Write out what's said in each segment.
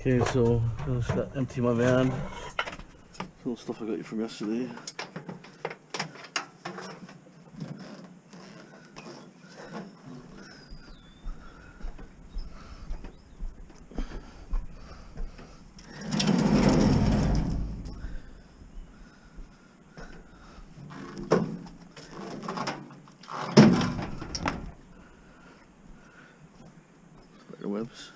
Okay, so I just got to empty my van. Some stuff I got you from yesterday. Spider webs.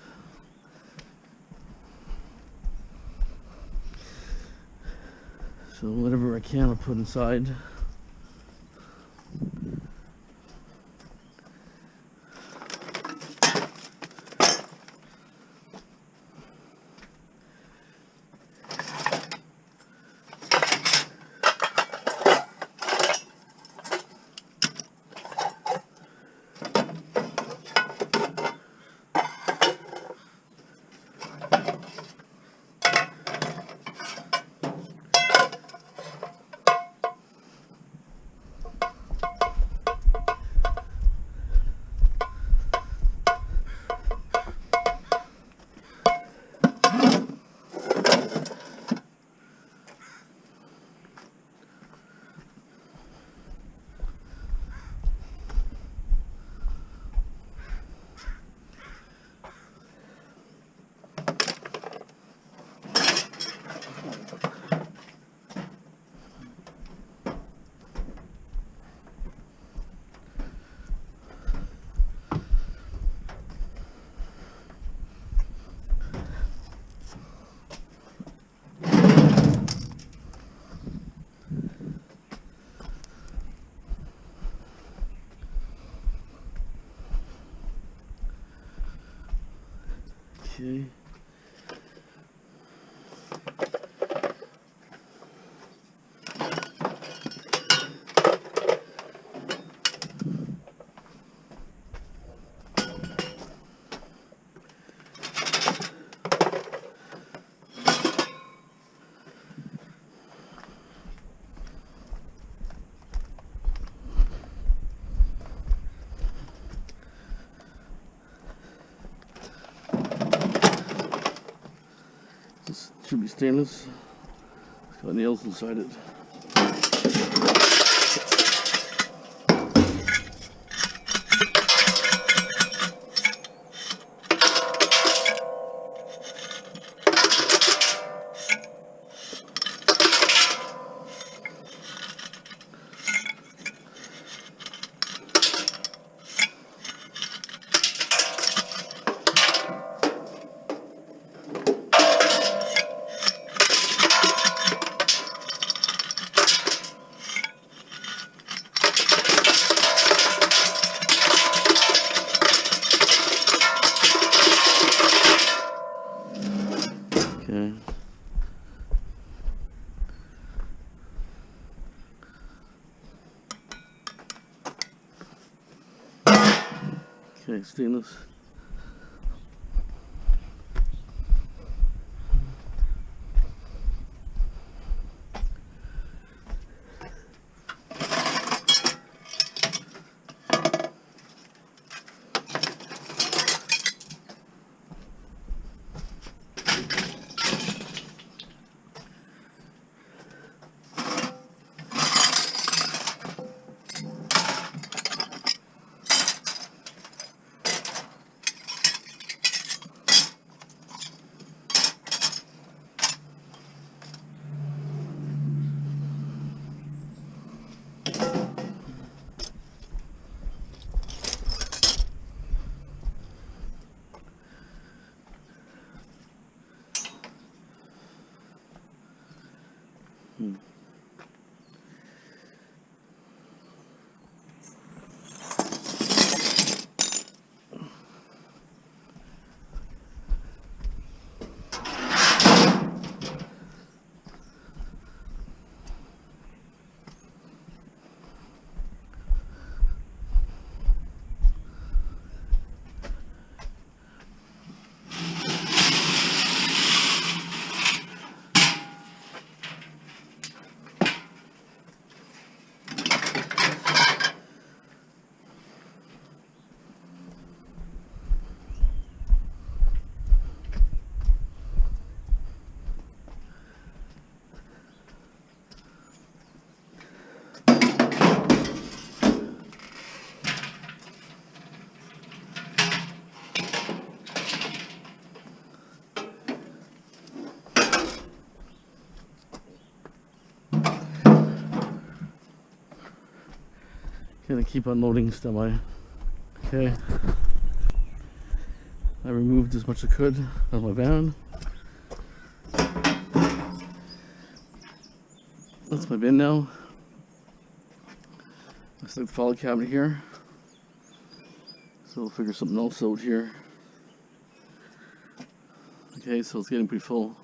So whatever I can, I'll put inside. Okay. This should be stainless. It's got nails inside it. Okay. Okay, stainless. Gonna keep unloading semi. Okay. I removed as much as I could out of my van. That's my bin now. I stuck the file cabinet here. So we'll figure something else out here. Okay, so it's getting pretty full.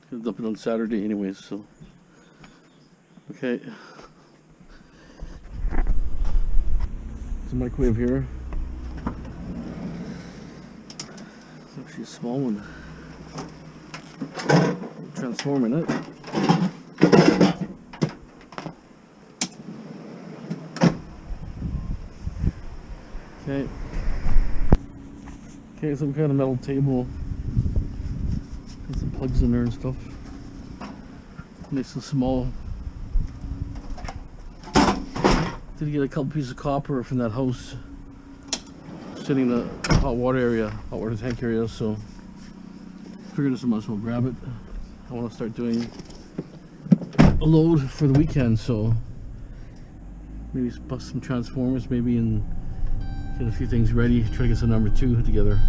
Gonna dump it on Saturday anyways, so. Okay. There's a microwave here. It's actually a small one. Transforming it. Okay. Okay, some kind of metal table. Got some plugs in there and stuff. Nice and small. Did get a couple pieces of copper from that house sitting in the hot water area, hot water tank area, so figured I might as well grab it. I want to start doing a load for the weekend, so maybe bust some transformers maybe and get a few things ready, try to get some number 2 together.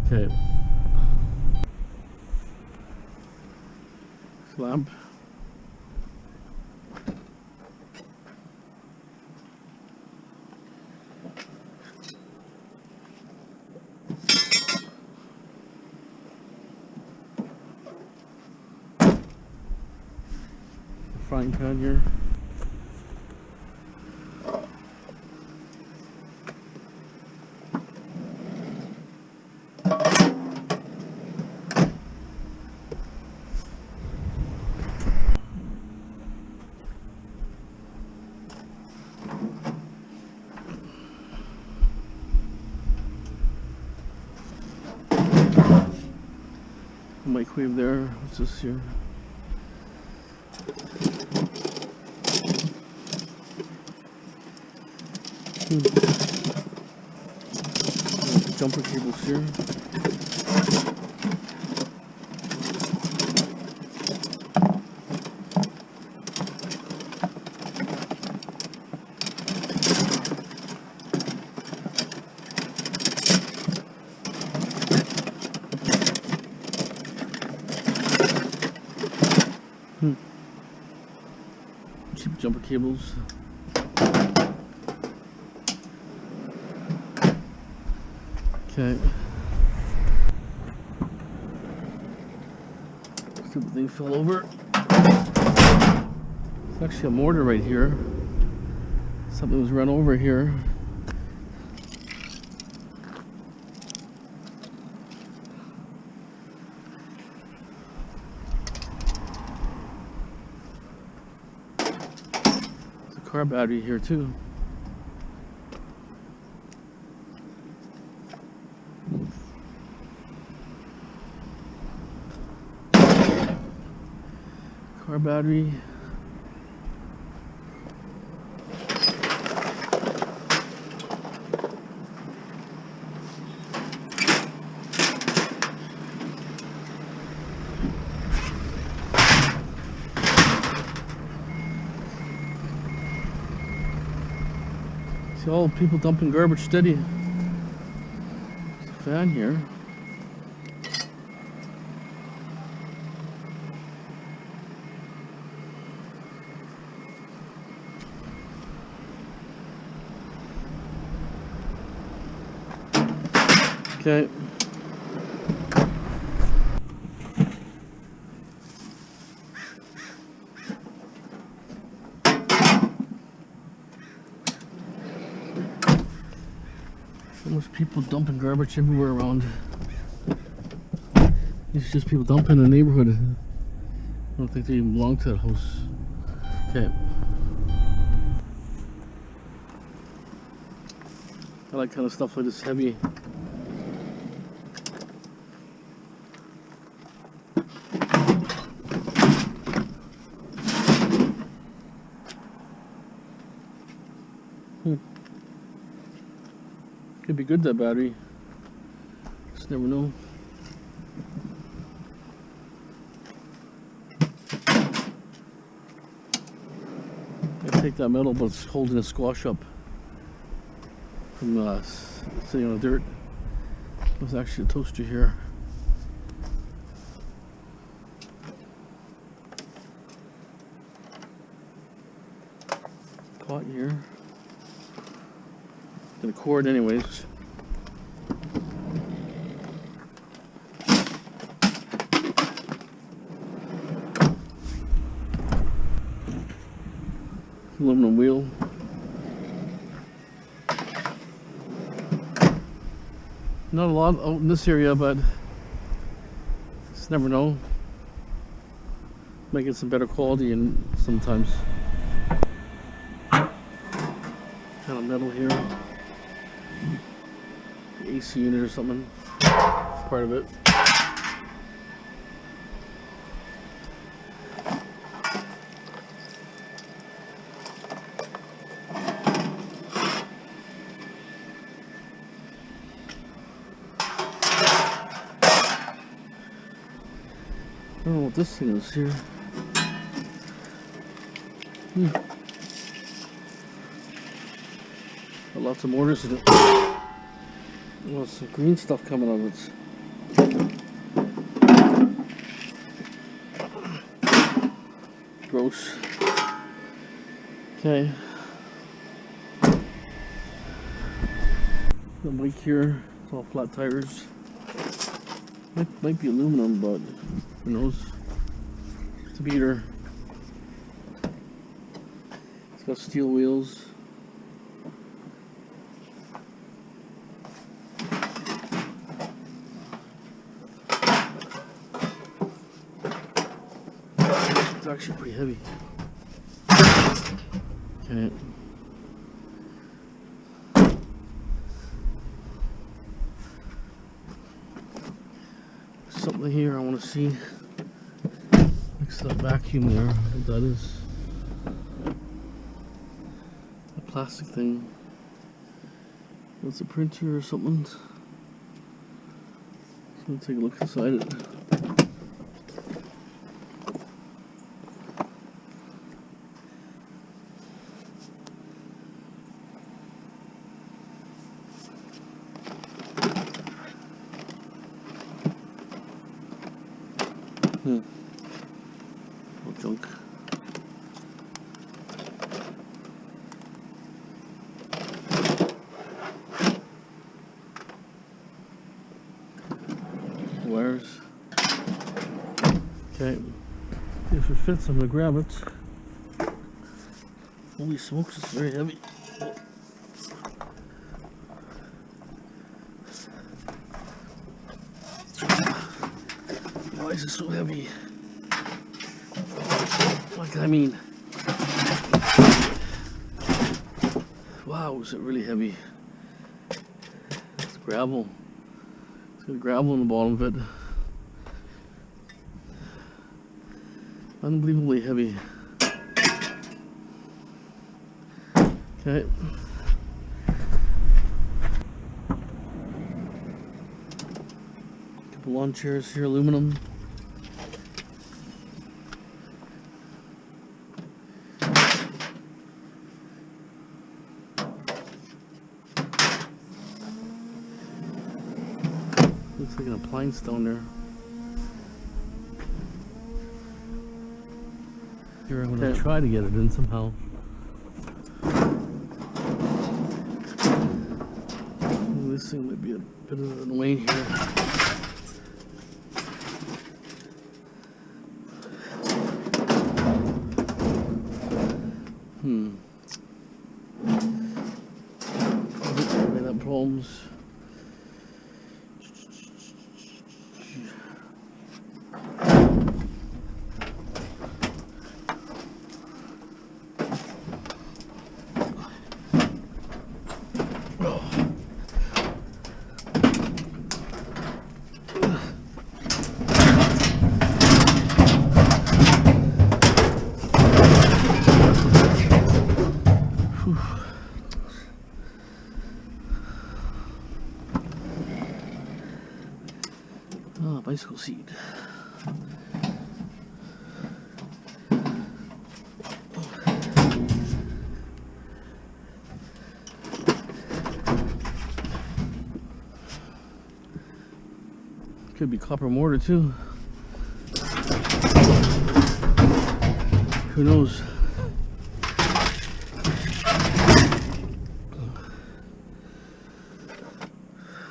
Okay. Lamp. Frying pan here. Microwave there. What's this here? Jumper cables here. Cheap jumper cables. Okay. Stupid thing fell over. It's actually a mortar right here. Something was run over here. There's a car battery here too. Car battery. See all the people dumping garbage steady. There's a fan here. Okay. So much people dumping garbage everywhere around. It's just people dumping in the neighborhood. I don't think they even belong to that house. Okay. I like kind of stuff like this heavy. Could be good, that battery. Just never know. Gotta take that metal, but it's holding a squash up from sitting on the dirt. There's actually a toaster here. Pot here. Gonna cord anyways. Aluminum wheel. Not a lot out in this area, but just never know. Making some better quality and sometimes. Kind of metal here. AC unit or something. Part of it. I don't know what this thing is here. Got lots of mortars in it. Well, some green stuff coming out of it. Gross. Okay. The bike here, it's all flat tires. Might be aluminum, but who knows? It's a beater. It's got steel wheels. It's actually pretty heavy. Okay. Something here I want to see next to that vacuum there. What that is. A plastic thing. That's a printer or something. So let's take a look inside it. More junk. Wires. Okay. If it fits, I'm gonna grab it. Holy smokes, it's very heavy. Why is it so heavy? What I mean? Wow, is it really heavy? It's gravel. It's got gravel on the bottom of it. Unbelievably heavy. Okay. Couple lawn chairs here, aluminum. Looks like an appliance down there. Here I'm going to try to get it in somehow. This thing might be a bit of an way here. May have problems. Oh, bicycle seat. Could be copper mortar too. Who knows?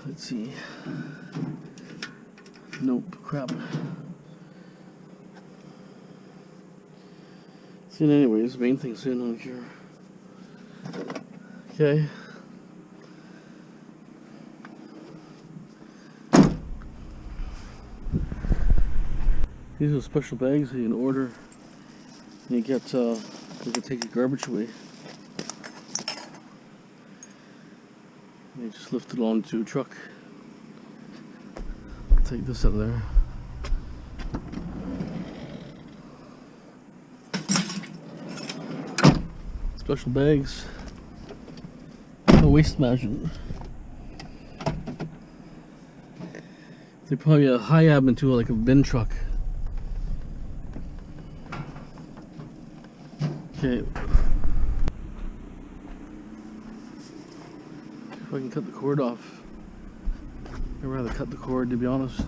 Let's see. Nope, crap. It's in anyways, the main thing's in on here. Okay. These are special bags that you can order. And you get, you can take your garbage away. And you just lift it onto a truck. I'll take this out of there. Special bags. No waste management. They're probably a high ab into like a bin truck. Okay. If I can cut the cord off. I'd rather cut the cord, to be honest.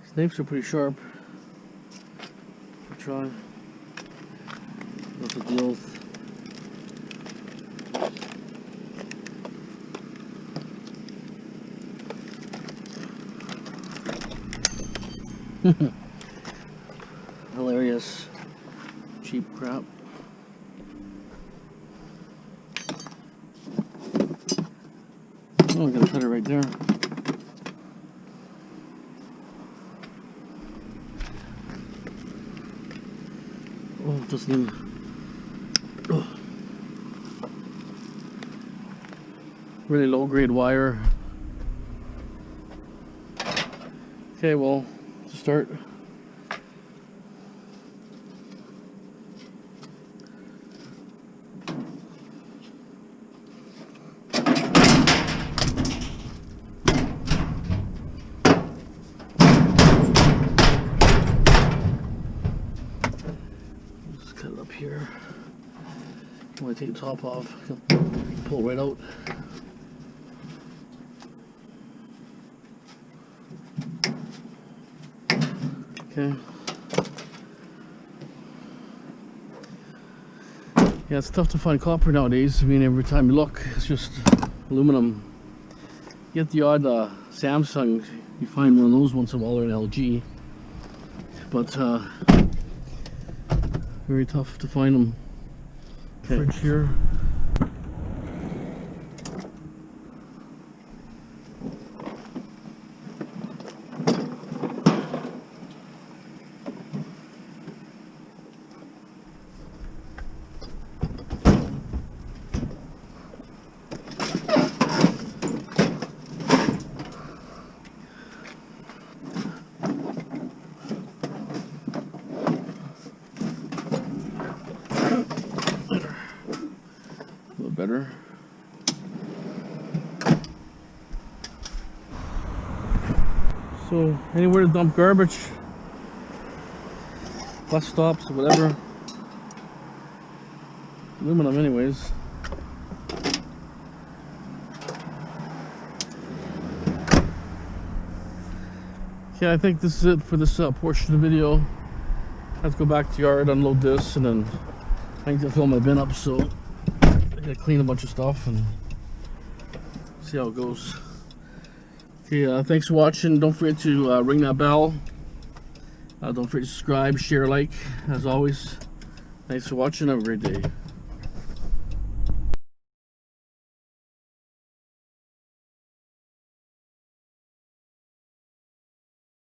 These knives are pretty sharp. I'll try. Not the deal. Hilarious. Cheap crap. Oh, I'm gonna cut it right there. Oh, it doesn't even. Oh. Really low grade wire. Okay, well, to start. Just cut it up here. When I take the top off, pull right out. Okay. Yeah, it's tough to find copper nowadays. I mean, every time you look, it's just aluminum. You get the odd Samsung, you find one of those once in a while, or an LG. But very tough to find them. Okay. Fridge here. Better. So anywhere to dump garbage, bus stops, whatever. Aluminum anyways. Okay, I think this is it for this portion of the video. I have to go back to the yard, unload this, and then I need to fill my bin up, so I gotta clean a bunch of stuff and see how it goes. Okay, thanks for watching. Don't forget to ring that bell. Don't forget to subscribe, share, like. As always, thanks for watching. Have a great day.